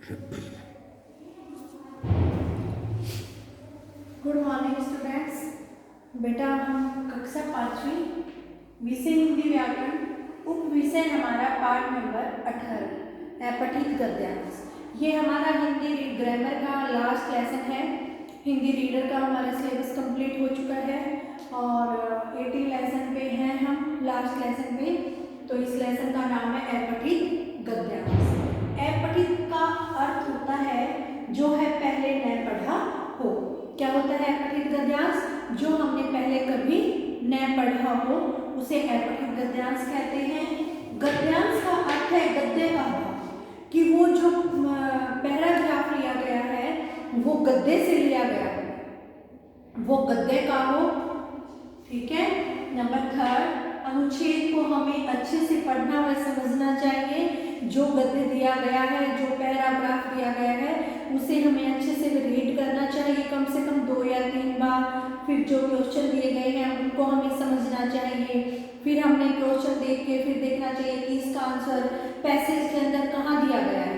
Good morning students. बेटा हम कक्षा 5वीं विषय हिंदी व्याकरण उप विषय हमारा पाठ नंबर 18 अपठित गद्यांश। ये हमारा हिंदी ग्रामर का लास्ट लेसन है। हिंदी रीडर का हमारा सिलेबस कंप्लीट हो चुका है और 18 लेसन पे हैं हम, लास्ट लेसन पे। तो इस लेसन का नाम है अपठित गद्यांश। अपठित का अर्थ होता है जो है पहले न पढ़ा हो। क्या होता है अपठित गद्यांश? जो हमने पहले कभी न पढ़ा हो उसे अपठित गद्यांश कहते हैं। गद्यांश का अर्थ है गद्य का भाव, कि वो जो पैराग्राफ लिया गया है वो गद्य से लिया गया है, वो गद्य का हो। ठीक है। नंबर 3, अनुच्छेद को हमें अच्छे से पढ़ना व समझना चाहिए। जो गद्य दिया गया है, जो पैराग्राफ दिया गया है उसे हमें अच्छे से रीड करना चाहिए, कम से कम 2 या 3 बार। फिर जो क्वेश्चन दिए गए हैं उनको हमें समझना चाहिए। फिर हमने क्वेश्चन देख के फिर देखना चाहिए कि इसका आंसर पैसेज के अंदर कहाँ दिया गया है,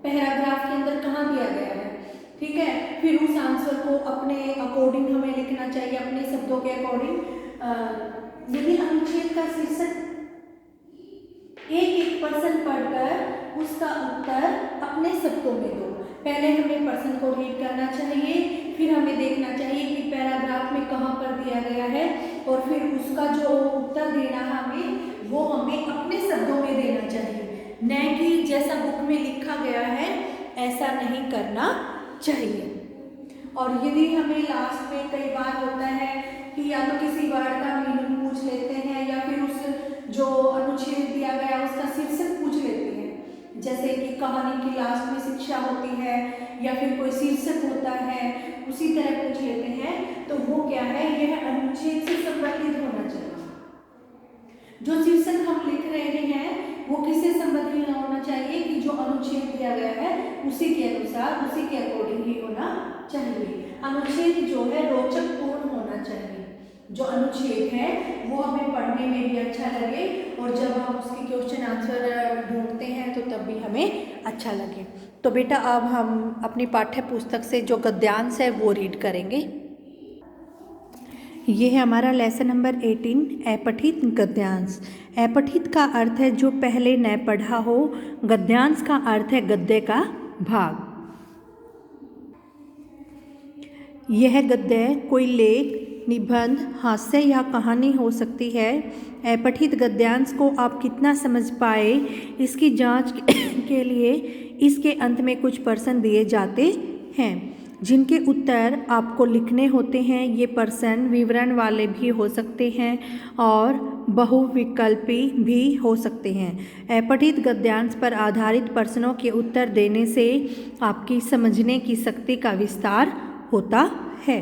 पैराग्राफ के अंदर कहाँ दिया गया है। ठीक है। फिर उस आंसर को अपने अकॉर्डिंग हमें लिखना चाहिए, अपने शब्दों के अकॉर्डिंग। यदि अनुच्छेद का शीर्षक एक प्रश्न पढ़कर उसका उत्तर अपने शब्दों में दो। पहले हमें प्रश्न को रीड करना चाहिए, फिर हमें देखना चाहिए कि पैराग्राफ में कहाँ पर दिया गया है और फिर उसका जो उत्तर देना हमें वो हमें अपने शब्दों में देना चाहिए, न कि जैसा बुक में लिखा गया है ऐसा नहीं करना चाहिए। और यदि हमें लास्ट में कई बार होता है कि या तो किसी वर्ड का मीनिंग पूछ लेते हैं या फिर उस जो अनुच्छेद दिया गया उसका शीर्षक पूछ लेते हैं, जैसे कि कहानी की लास्ट में शिक्षा होती है या फिर कोई शीर्षक होता है, उसी तरह पूछ लेते हैं। तो वो क्या है, यह अनुच्छेद से संबंधित होना चाहिए। जो शीर्षक हम लिख रहे हैं वो किससे संबंधित होना चाहिए कि जो अनुच्छेद दिया गया है उसी के अनुसार, उसी के अकॉर्डिंग ही होना चाहिए। अनुच्छेद जो है रोचक पूर्ण होना चाहिए। जो अनुच्छेद है वो हमें पढ़ने में भी अच्छा लगे और जब हम उसके क्वेश्चन आंसर ढूंढते हैं तो तब भी हमें अच्छा लगे। तो बेटा अब हम अपनी पाठ्य पुस्तक से जो गद्यांश है वो रीड करेंगे। ये है हमारा लेसन नंबर 18 अपठित गद्यांश। अपठित का अर्थ है जो पहले न पढ़ा हो। गद्यांश का अर्थ है गद्य का भाग। यह गद्य कोई लेख, निबंध, हास्य या कहानी हो सकती है। अपठित गद्यांश को आप कितना समझ पाए इसकी जांच के लिए इसके अंत में कुछ प्रश्न दिए जाते हैं जिनके उत्तर आपको लिखने होते हैं। ये प्रश्न विवरण वाले भी हो सकते हैं और बहुविकल्पी भी हो सकते हैं। अपठित गद्यांश पर आधारित प्रश्नों के उत्तर देने से आपकी समझने की शक्ति का विस्तार होता है।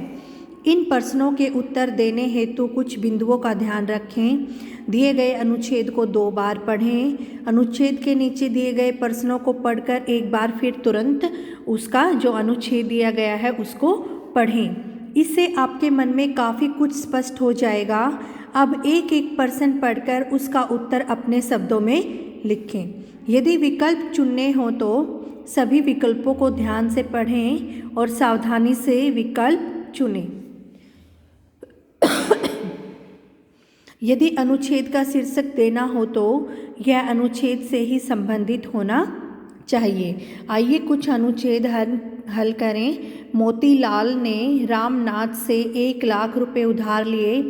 इन प्रश्नों के उत्तर देने हेतु कुछ बिंदुओं का ध्यान रखें। दिए गए अनुच्छेद को 2 बार पढ़ें। अनुच्छेद के नीचे दिए गए प्रश्नों को पढ़कर एक बार फिर तुरंत उसका जो अनुच्छेद दिया गया है उसको पढ़ें। इससे आपके मन में काफ़ी कुछ स्पष्ट हो जाएगा। अब एक एक प्रश्न पढ़कर उसका उत्तर अपने शब्दों में लिखें। यदि विकल्प चुनने हो तो सभी विकल्पों को ध्यान से पढ़ें और सावधानी से विकल्प चुनें। यदि अनुच्छेद का शीर्षक देना हो तो यह अनुच्छेद से ही संबंधित होना चाहिए। आइए कुछ अनुच्छेद हल करें। मोतीलाल ने रामनाथ से 1 लाख रुपए उधार लिए।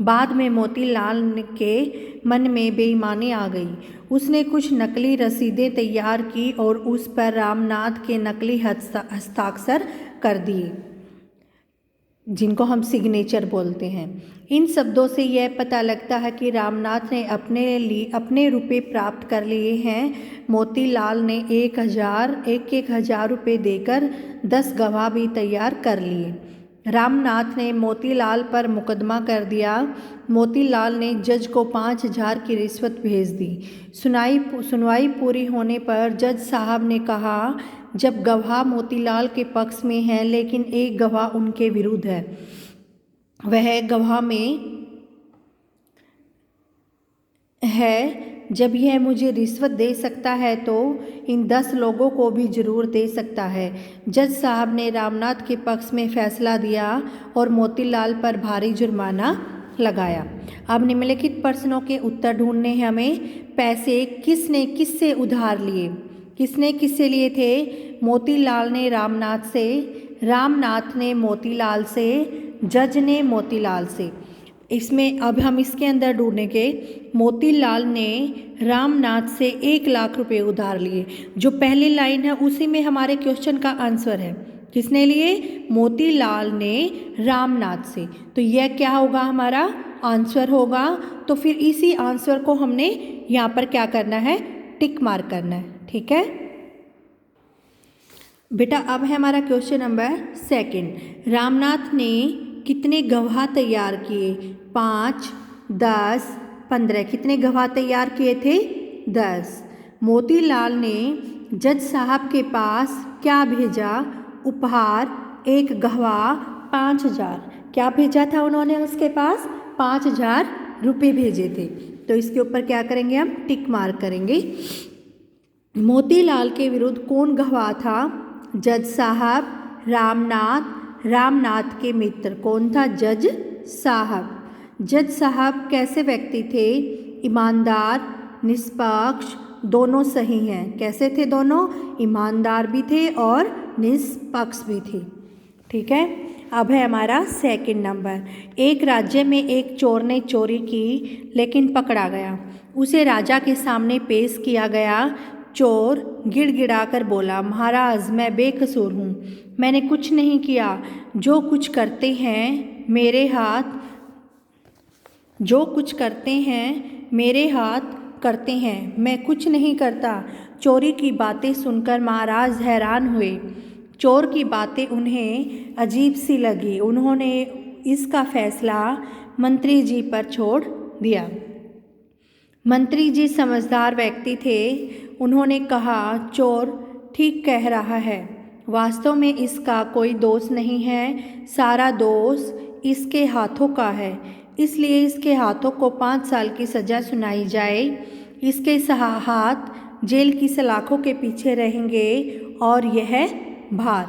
बाद में मोतीलाल के मन में बेईमानी आ गई। उसने कुछ नकली रसीदें तैयार की और उस पर रामनाथ के नकली हस्ताक्षर कर दिए, जिनको हम सिग्नेचर बोलते हैं। इन शब्दों से यह पता लगता है कि रामनाथ ने अपने रुपए प्राप्त कर लिए हैं। मोतीलाल ने 1,000 रुपये देकर 10 गवाह भी तैयार कर लिए। रामनाथ ने मोतीलाल पर मुकदमा कर दिया। मोतीलाल ने जज को 5,000 की रिश्वत भेज दी। सुनवाई पूरी होने पर जज साहब ने कहा, जब गवाह मोतीलाल के पक्ष में है लेकिन एक गवाह उनके विरुद्ध है, वह गवाह में है जब यह मुझे रिश्वत दे सकता है तो इन 10 लोगों को भी ज़रूर दे सकता है। जज साहब ने रामनाथ के पक्ष में फैसला दिया और मोतीलाल पर भारी जुर्माना लगाया। अब निम्नलिखित प्रश्नों के उत्तर ढूंढने हैं हमें। पैसे किसने किससे उधार लिए? किसने किससे लिए थे? मोतीलाल ने रामनाथ से, रामनाथ ने मोतीलाल से, जज ने मोतीलाल से। इसमें अब हम इसके अंदर ढूंढेंगे। मोतीलाल ने रामनाथ से 1 लाख रुपए उधार लिए। जो पहली लाइन है उसी में हमारे क्वेश्चन का आंसर है। किसने लिए? मोतीलाल ने रामनाथ से। तो यह क्या होगा? हमारा आंसर होगा। तो फिर इसी आंसर को हमने यहाँ पर क्या करना है? टिक मार्क करना है। ठीक है बेटा। अब है हमारा क्वेश्चन नंबर 2। रामनाथ ने कितने गवाह तैयार किए? 5, 10, 15। कितने गवाह तैयार किए थे? 10। मोतीलाल ने जज साहब के पास क्या भेजा? उपहार, 1 गवाह, 5000। क्या भेजा था उन्होंने उसके पास? 5000 रुपये भेजे थे। तो इसके ऊपर क्या करेंगे? हम टिक मार्क करेंगे। मोतीलाल के विरुद्ध कौन गवाह था? जज साहब, रामनाथ, रामनाथ के मित्र। कौन था? जज साहब। जज साहब कैसे व्यक्ति थे? ईमानदार, निष्पक्ष, दोनों सही हैं। कैसे थे दोनों? ईमानदार भी थे और निष्पक्ष भी थे। ठीक है। अब है हमारा 2 नंबर। एक राज्य में एक चोर ने चोरी की लेकिन पकड़ा गया। उसे राजा के सामने पेश किया गया। चोर गिड़गिड़ाकर बोला, महाराज मैं बेकसूर हूँ, मैंने कुछ नहीं किया। जो कुछ करते हैं मेरे हाथ करते हैं, मैं कुछ नहीं करता। चोरी की बातें सुनकर महाराज हैरान हुए। चोर की बातें उन्हें अजीब सी लगी। उन्होंने इसका फैसला मंत्री जी पर छोड़ दिया। मंत्री जी समझदार व्यक्ति थे। उन्होंने कहा, चोर ठीक कह रहा है, वास्तव में इसका कोई दोष नहीं है, सारा दोष इसके हाथों का है, इसलिए इसके हाथों को 5 साल की सज़ा सुनाई जाए। इसके हाथ जेल की सलाखों के पीछे रहेंगे और यह भार।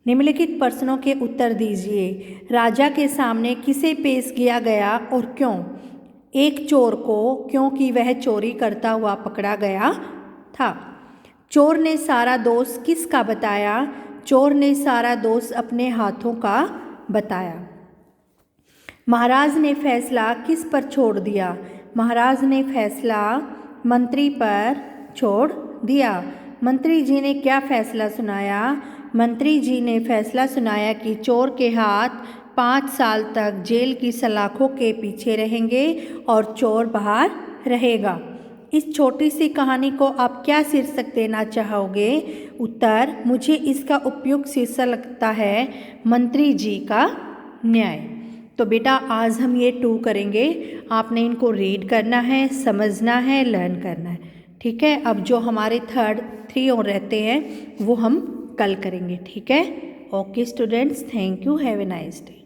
निम्नलिखित प्रश्नों के उत्तर दीजिए। राजा के सामने किसे पेश किया गया और क्यों? एक चोर को, क्योंकि वह चोरी करता हुआ पकड़ा गया था। चोर ने सारा दोष किसका बताया? चोर ने सारा दोष अपने हाथों का बताया। महाराज ने फैसला किस पर छोड़ दिया? महाराज ने फैसला मंत्री पर छोड़ दिया। मंत्री जी ने क्या फैसला सुनाया? मंत्री जी ने फैसला सुनाया कि चोर के हाथ 5 साल तक जेल की सलाखों के पीछे रहेंगे और चोर बाहर रहेगा। इस छोटी सी कहानी को आप क्या शीर्षक देना चाहोगे? उत्तर, मुझे इसका उपयुक्त शीर्षक लगता है मंत्री जी का न्याय। तो बेटा आज हम ये 2 करेंगे। आपने इनको रीड करना है, समझना है, लर्न करना है। ठीक है। अब जो हमारे 3 और रहते हैं वो हम कल करेंगे। ठीक है। Okay students, thank you, have a nice day.